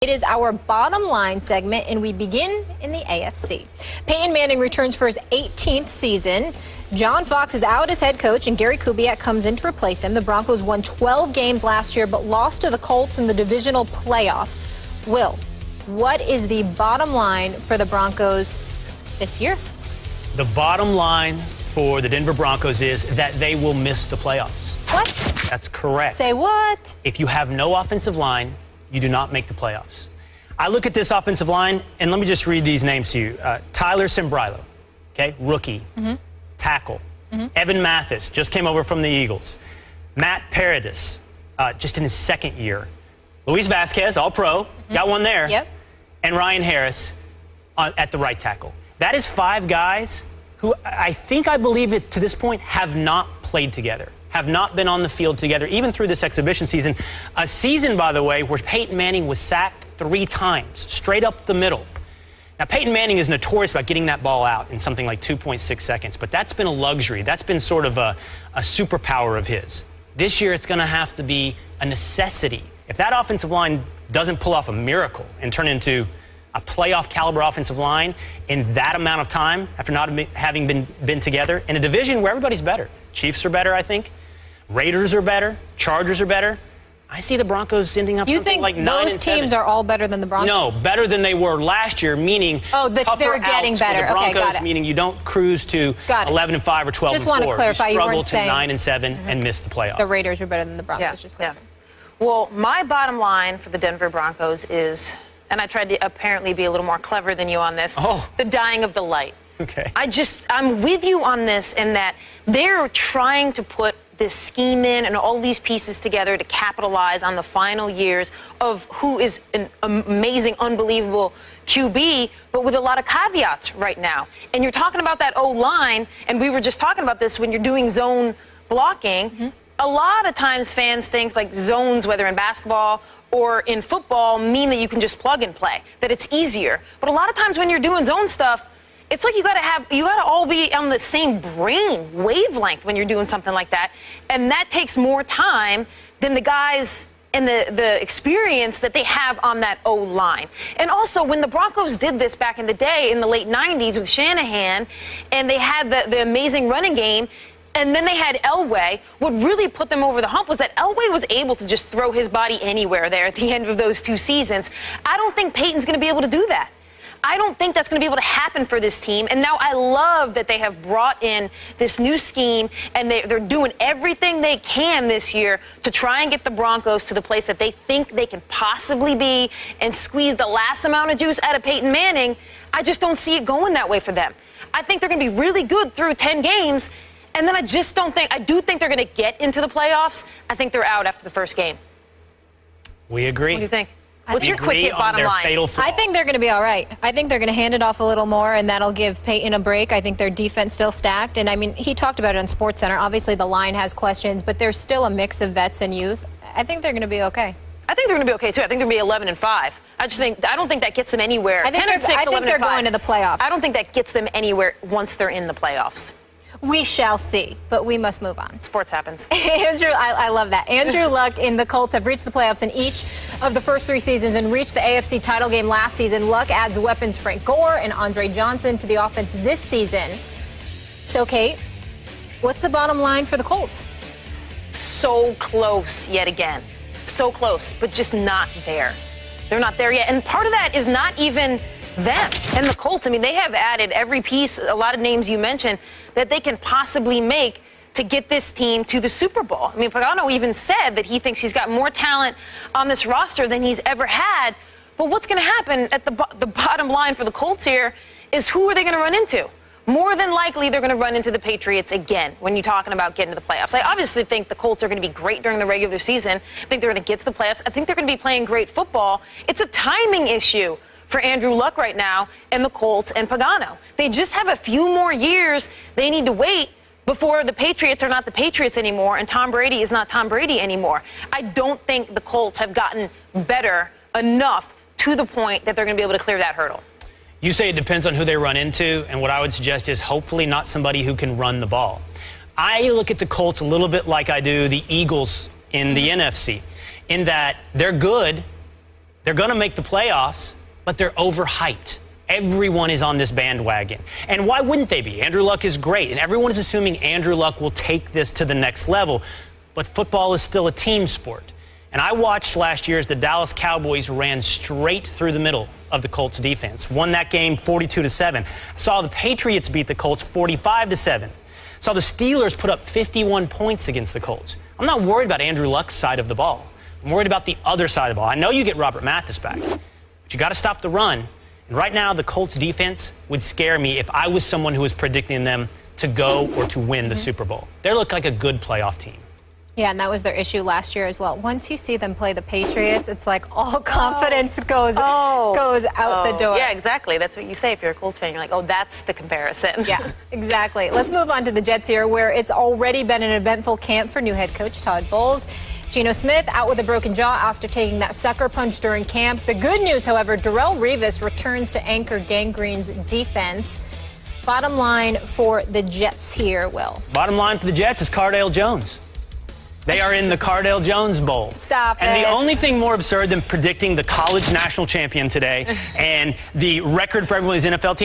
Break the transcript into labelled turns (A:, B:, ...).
A: It is our bottom line segment, and we begin in the AFC. Peyton Manning returns for his 18th season. John Fox is out as head coach, and Gary Kubiak comes in to replace him. The Broncos won 12 games last year, but lost to the Colts in the divisional playoff. Will, what is the bottom line for the Broncos this year?
B: The bottom line for the Denver Broncos is that they will miss the playoffs.
A: What?
B: That's correct.
A: Say what?
B: If you have no offensive line, you do not make the playoffs. I look at this offensive line, and let me just read these names to you. Tyler Sembrilo, okay, rookie, tackle. Evan Mathis just came over from the Eagles. Matt Paradis, just in his second year. Luis Vasquez, all-pro, got one there.
A: Yep.
B: And Ryan Harris at the right tackle. That is 5 guys who I believe it to this point have not played together, have not been on the field together, even through this exhibition season. A season, by the way, where Peyton Manning was sacked 3 times, straight up the middle. Now, Peyton Manning is notorious about getting that ball out in something like 2.6 seconds, but that's been a luxury. That's been sort of a superpower of his. This year, it's going to have to be a necessity. If that offensive line doesn't pull off a miracle and turn into a playoff caliber offensive line in that amount of time after not having been together in a division where everybody's better. Chiefs are better, I think. Raiders are better. Chargers are better. I see the Broncos ending up something like 9-7.
A: You think those teams are all better than the Broncos?
B: No, better than they were last year, meaning
A: they're getting better.
B: For the Broncos,
A: okay, got it.
B: Meaning you don't cruise to 11-5 or 12-4.
A: Just want to clarify,
B: you struggle
A: weren't
B: to
A: saying
B: 9-7 and miss the playoffs.
A: The Raiders are better than the Broncos. Just clear.
C: Well, my bottom line for the Denver Broncos is, and I tried to apparently be a little more clever than you on this, the dying of the light.
B: Okay.
C: I'm with you on this in that they're trying to put this scheme in and all these pieces together to capitalize on the final years of who is an amazing, unbelievable QB, but with a lot of caveats right now. And you're talking about that O-line, and we were just talking about this when you're doing zone blocking. A lot of times fans think like zones, whether in basketball or in football, mean that you can just plug and play, that it's easier. But a lot of times when you're doing zone stuff, it's like you gotta all be on the same brain wavelength when you're doing something like that. And that takes more time than the guys and the experience that they have on that O-line. And also, when the Broncos did this back in the day, in the late 90s with Shanahan, and they had the amazing running game, and then they had Elway, what really put them over the hump was that Elway was able to just throw his body anywhere there at the end of those 2 seasons. I don't think Peyton's going to be able to do that. I don't think that's going to be able to happen for this team. And now I love that they have brought in this new scheme, and they're doing everything they can this year to try and get the Broncos to the place that they think they can possibly be and squeeze the last amount of juice out of Peyton Manning. I just don't see it going that way for them. I think they're going to be really good through 10 games. And then I do think they're going to get into the playoffs. I think they're out after the first game.
B: We agree.
C: What do you think? What's your quick hit bottom line?
A: I think they're going to be all right. I think they're going to hand it off a little more, and that'll give Peyton a break. I think their defense still stacked. And, I mean, he talked about it on SportsCenter. Obviously, the line has questions, but there's still a mix of vets and youth. I think they're going to be okay.
C: I think they're going to be okay, too. I think they're going to be 11-5. I don't think that gets them anywhere.
A: I think they're going to the playoffs.
C: I don't think that gets them anywhere once they're in the playoffs.
A: We shall see, but we must move on.
C: Sports happens.
A: Andrew, I love that. Andrew Luck and the Colts have reached the playoffs in each of the first 3 seasons and reached the AFC title game last season. Luck adds weapons Frank Gore and Andre Johnson to the offense this season. So, Kate, what's the bottom line for the Colts?
C: So close yet again. So close, but just not there. They're not there yet. And part of that is not even them and the Colts. I mean, they have added every piece, a lot of names you mentioned, that they can possibly make to get this team to the Super Bowl. I mean, Pagano even said that he thinks he's got more talent on this roster than he's ever had. But what's going to happen at the bottom line for the Colts here is who are they going to run into? More than likely, they're going to run into the Patriots again when you're talking about getting to the playoffs. I obviously think the Colts are going to be great during the regular season. I think they're going to get to the playoffs. I think they're going to be playing great football. It's a timing issue for Andrew Luck right now and the Colts and Pagano. They just have a few more years they need to wait before the Patriots are not the Patriots anymore and Tom Brady is not Tom Brady anymore. I don't think the Colts have gotten better enough to the point that they're going to be able to clear that hurdle.
B: You say it depends on who they run into, and what I would suggest is hopefully not somebody who can run the ball. I look at the Colts a little bit like I do the Eagles in the NFC, in that they're good, They're going to make the playoffs, but they're overhyped. Everyone is on this bandwagon. And why wouldn't they be? Andrew Luck is great, and everyone is assuming Andrew Luck will take this to the next level. But football is still a team sport. And I watched last year as the Dallas Cowboys ran straight through the middle of the Colts defense. Won that game 42-7. Saw the Patriots beat the Colts 45-7. Saw the Steelers put up 51 points against the Colts. I'm not worried about Andrew Luck's side of the ball. I'm worried about the other side of the ball. I know you get Robert Mathis back, but you got to stop the run. And right now, the Colts defense would scare me if I was someone who was predicting them to go or to win the Super Bowl. They look like a good playoff team.
A: Yeah, and that was their issue last year as well. Once you see them play the Patriots, it's like all confidence goes out the door.
C: Yeah, exactly. That's what you say if you're a Colts fan. You're like, oh, that's the comparison.
A: Yeah, exactly. Let's move on to the Jets here, where it's already been an eventful camp for new head coach Todd Bowles. Geno Smith out with a broken jaw after taking that sucker punch during camp. The good news, however, Darrelle Revis returns to anchor Gang Green's defense. Bottom line for the Jets here, Will.
B: Bottom line for the Jets is Cardale Jones. They are in the Cardale Jones Bowl.
A: Stop it.
B: And the only thing more absurd than predicting the college national champion today and the record for everyone's NFL team